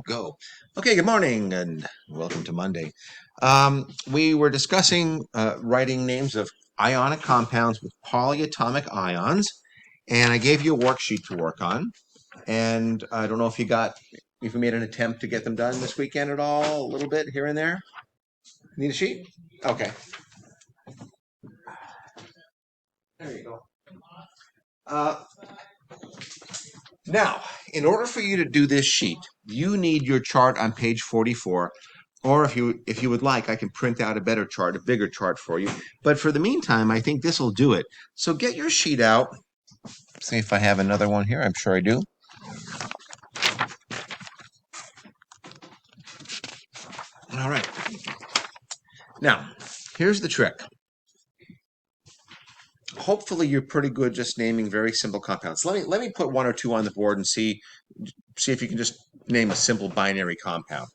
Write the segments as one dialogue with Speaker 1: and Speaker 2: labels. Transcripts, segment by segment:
Speaker 1: Go. Okay, good morning and welcome to Monday. We were discussing writing names of ionic compounds with polyatomic ions, and I gave you a worksheet to work on. And I don't know if you made an attempt to get them done this weekend at all, a little bit here and there. Need a sheet? Okay. There you go. Uh, Now, in order for you to do this sheet, you need your chart on page 44, or if you would like, I can print out a better chart, a bigger chart for you. But for the meantime, I think this will do it. So get your sheet out. See if I have another one here. I'm sure I do. All right. Now, here's the trick. Hopefully you're pretty good just naming very simple compounds. Let me put one or two on the board and see if you can just name a simple binary compound.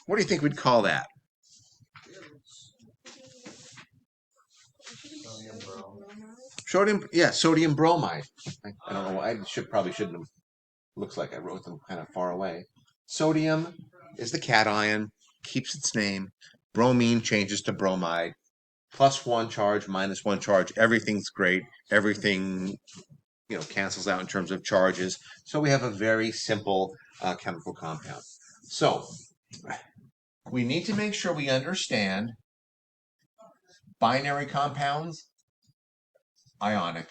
Speaker 1: What do you think we'd call that? Sodium bromide. I don't know why. Probably shouldn't have. Looks like I wrote them kind of far away. Sodium is the cation, keeps its name. Bromine changes to bromide. Plus one charge, minus one charge. Everything's great. Everything cancels out in terms of charges. So we have a very simple chemical compound. So we need to make sure we understand binary compounds, ionic.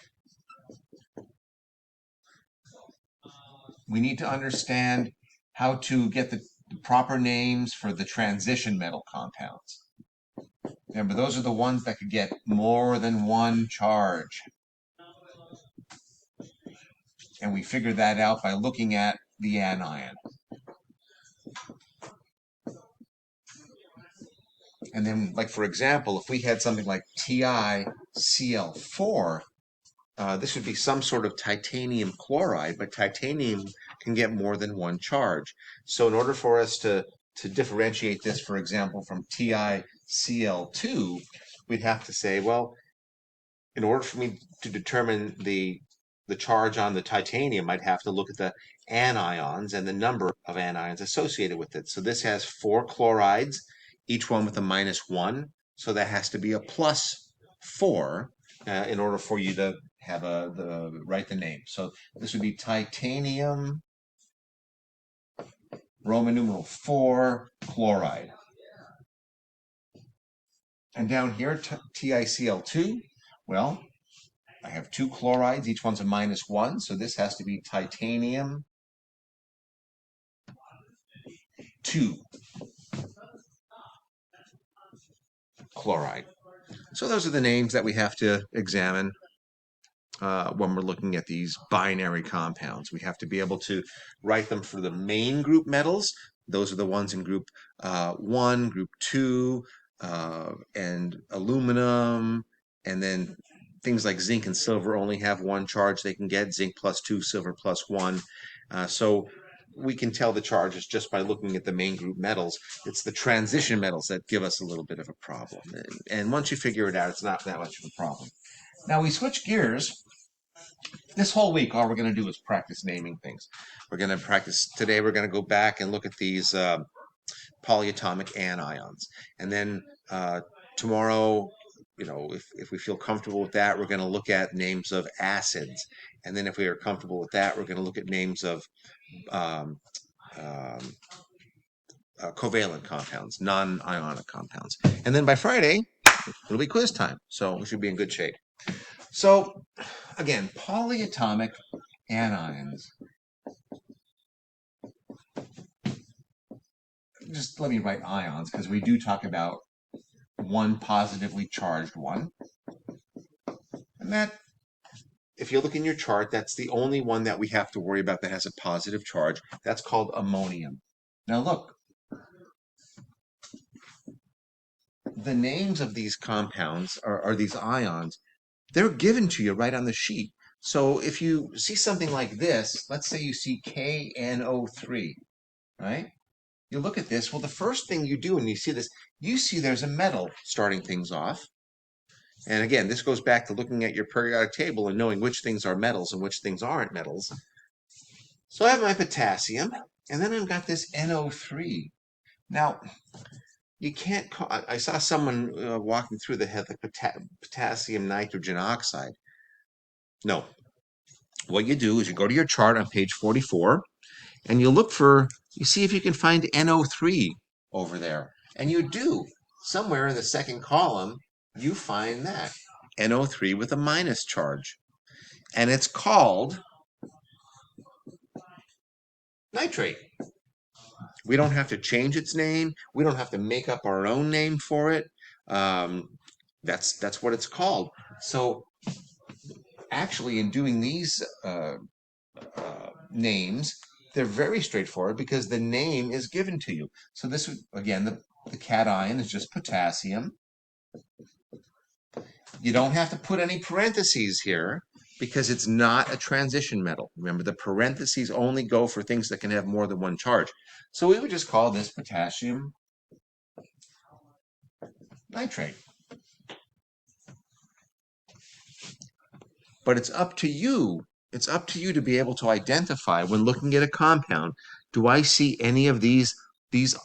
Speaker 1: We need to understand how to get the proper names for the transition metal compounds. Remember, those are the ones that could get more than one charge. And we figure that out by looking at the anion. And then, like, for example, if we had something like TiCl4, this would be some sort of titanium chloride, but titanium can get more than one charge. So in order for us to differentiate this, for example, from TiCl2, we'd have to say, well, in order for me to determine the charge on the titanium, I'd have to look at the anions and the number of anions associated with it. So this has 4 chlorides, each one with a -1. So that has to be a +4 in order for you to have write the name. So this would be titanium, Roman numeral 4 chloride. And down here, TiCl2, well, I have 2 chlorides, each one's a -1, so this has to be titanium 2 chloride. So those are the names that we have to examine when we're looking at these binary compounds. We have to be able to write them for the main group metals. Those are the ones in group 1, group 2, and aluminum, and then things like zinc and silver only have one charge they can get, zinc +2, silver +1. So we can tell the charges just by looking at the main group metals. It's the transition metals that give us a little bit of a problem. And once you figure it out, it's not that much of a problem. Now we switch gears. This whole week, all we're going to do is practice naming things. We're going to practice today. We're going to go back and look at these polyatomic anions. And then tomorrow, if we feel comfortable with that, we're going to look at names of acids. And then if we are comfortable with that, we're going to look at names of um, um, covalent compounds, non-ionic compounds. And then by Friday, it'll be quiz time. So we should be in good shape. So again, polyatomic anions. Just let me write ions because we do talk about one positively charged one. And that, if you look in your chart, that's the only one that we have to worry about that has a positive charge. That's called ammonium. Now look, the names of these compounds or these ions, they're given to you right on the sheet. So if you see something like this, let's say you see KNO3, right? You look at this, well, the first thing you do when you see this, you see there's a metal starting things off. And again, this goes back to looking at your periodic table and knowing which things are metals and which things aren't metals. So I have my potassium, and then I've got this NO3. Now, you can't call, I saw someone walking through the head like potassium nitrogen oxide. No, what you do is you go to your chart on page 44 and you look for, you see if you can find NO3 over there. And you do. Somewhere in the second column, you find that NO3 with a minus charge. And it's called nitrate. We don't have to change its name. We don't have to make up our own name for it. Um, that's what it's called. So actually, in doing these names, they're very straightforward because the name is given to you. So this would, again, the cation is just potassium. You don't have to put any parentheses here because it's not a transition metal. Remember, the parentheses only go for things that can have more than one charge. So we would just call this potassium nitrate. But it's up to you. It's up to you to be able to identify when looking at a compound, do I see any of these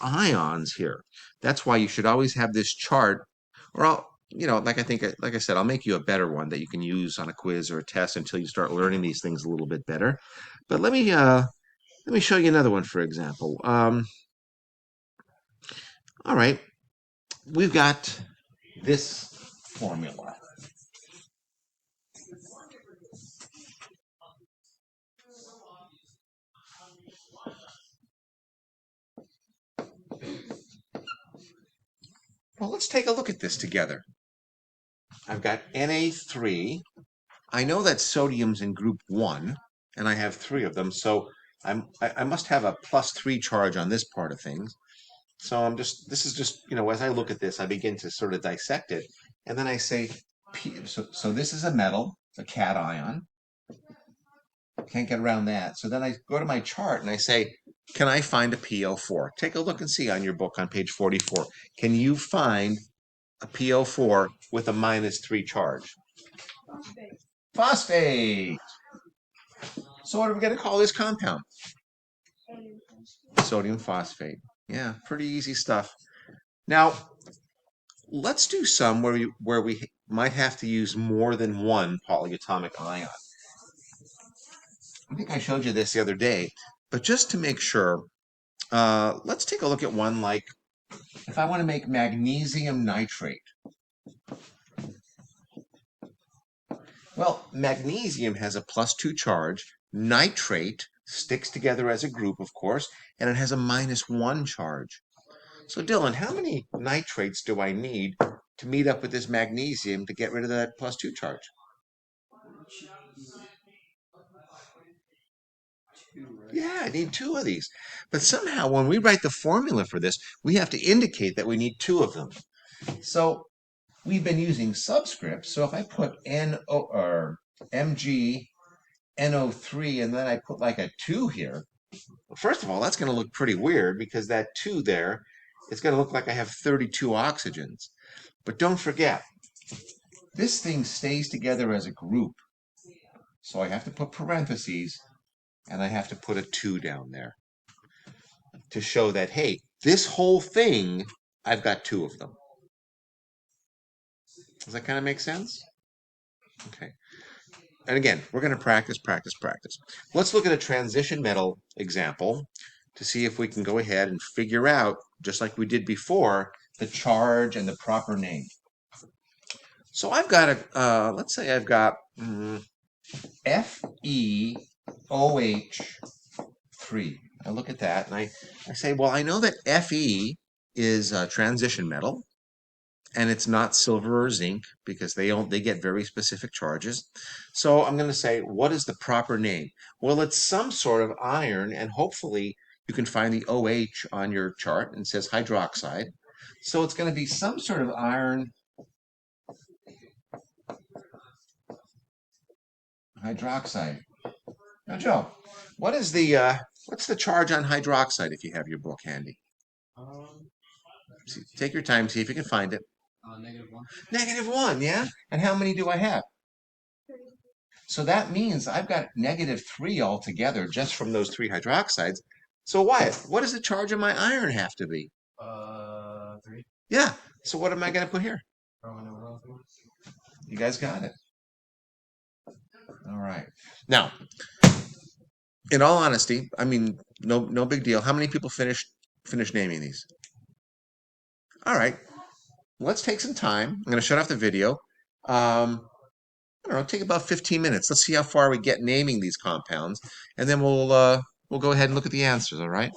Speaker 1: ions here? That's why you should always have this chart, or like I said, I'll make you a better one that you can use on a quiz or a test until you start learning these things a little bit better. But let me show you another one, for example. All right, we've got this formula. Well, let's take a look at this together. I've got Na3. I know that sodium's in group 1, and I have 3 of them, so I must have a +3 charge on this part of things. So this is just, as I look at this, I begin to sort of dissect it, and then I say, so this is a metal, a cation. Can't get around that. So then I go to my chart and I say, can I find a PO4? Take a look and see on your book on page 44. Can you find a PO4 with a -3 charge? Phosphate. So what are we going to call this compound? Sodium phosphate. Yeah, pretty easy stuff. Now, let's do some where we might have to use more than one polyatomic ion. I think I showed you this the other day, but just to make sure, let's take a look at one like if I want to make magnesium nitrate. Well, magnesium has a +2 charge. Nitrate sticks together as a group, of course, and it has a -1 charge. So Dylan, how many nitrates do I need to meet up with this magnesium to get rid of that +2 charge? Yeah, I need 2 of these. But somehow when we write the formula for this, we have to indicate that we need 2 of them. So we've been using subscripts. So if I put NO or MgNO3 and then I put like a 2 here, well, first of all, that's going to look pretty weird because that 2 there, it's going to look like I have 32 oxygens. But don't forget, this thing stays together as a group. So I have to put parentheses and I have to put a 2 down there to show that, hey, this whole thing, I've got 2 of them. Does that kind of make sense? Okay. And again, we're going to practice, practice, practice. Let's look at a transition metal example to see if we can go ahead and figure out, just like we did before, the charge and the proper name. So I've got let's say I've got FeOH3. I look at that and I say, well, I know that Fe is a transition metal, and it's not silver or zinc because they get very specific charges. So I'm going to say, what is the proper name? Well, it's some sort of iron, and hopefully you can find the OH on your chart and it says hydroxide. So it's going to be some sort of iron hydroxide. Now, Joe, what's the charge on hydroxide if you have your book handy? Take your time, see if you can find it.
Speaker 2: -1.
Speaker 1: -1, yeah? And how many do I have? So that means I've got -3 altogether just from those 3 hydroxides. So Wyatt, what does the charge of my iron have to be?
Speaker 2: 3.
Speaker 1: Yeah. So what am I going to put here?
Speaker 2: Roman numeral 3.
Speaker 1: You guys got it. All right. Now, in all honesty, I mean, no big deal. How many people finished naming these? All right. Let's take some time. I'm going to shut off the video. I don't know, take about 15 minutes. Let's see how far we get naming these compounds, and then we'll go ahead and look at the answers, all right?